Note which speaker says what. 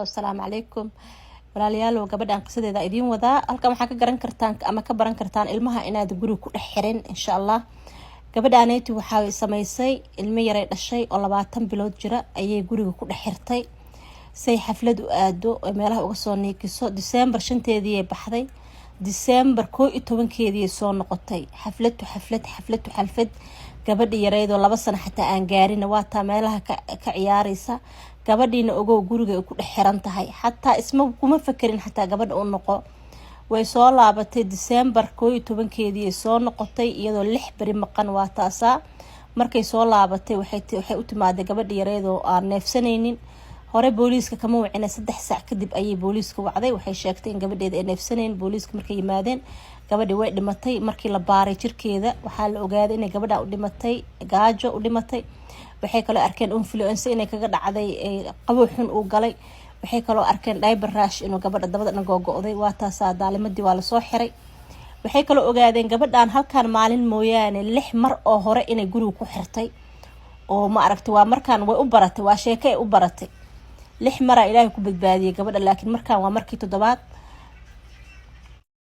Speaker 1: السلام عليكم walaalayaal gabadhan qisadeeda idin wada halkan waxa ka garan kartaan ama ka baran kartaan ilmaha inaad guriga ku dhex xirin insha Allah gabadhaneeyti waxa ay sameysay ilmo yar ay dhashay oo 20 bilood jira ayay guriga ku dhex xirtay say xaflad u aado oo meelaha uga soo neekiso December 5teedii ay baxday December 12keedii soo noqotay xaflad gabadhi yareedo 2 sano xataa aan gaarin waa taa meelaha ka ciyaaraysa gabadhiina ogow guriga ku dhex xiran tahay xataa isma kuma fakirin xataa gabadha uu noqo way soo laabatay December 12keedii soo noqotay iyadoo 6 bari maqan waa taasa markay soo laabatay waxay u timaaday gabadhi yareedo aan neefsanaynin hore booliiska kama wacina 3 saac kadib ayay booliiska wacday waxay sheegtay in gabadheeda ay neefsanayn booliiska markay yimaadeen gabadhi way dhimatay markii la baaray jirkeeda waxa la ogaaday in gabadha u dhimatay gaajo u dhimatay waxay kale arkeen influenza inay kaga dhacday qabow xun uu galay waxay kale arkeen diaper rash inuu gabadha dabada go'go'day waa taas daalimadii waa la soo xiray waxay kale ogaadeen gabadhan halkan maalin mooyaane 6 mar oo hore inay guriga ku xirtay oo ma aragtay waa markaan way u baratay 6 mar Ilaahay ku badbaadiyay gabadha laakiin markaan waa markii 7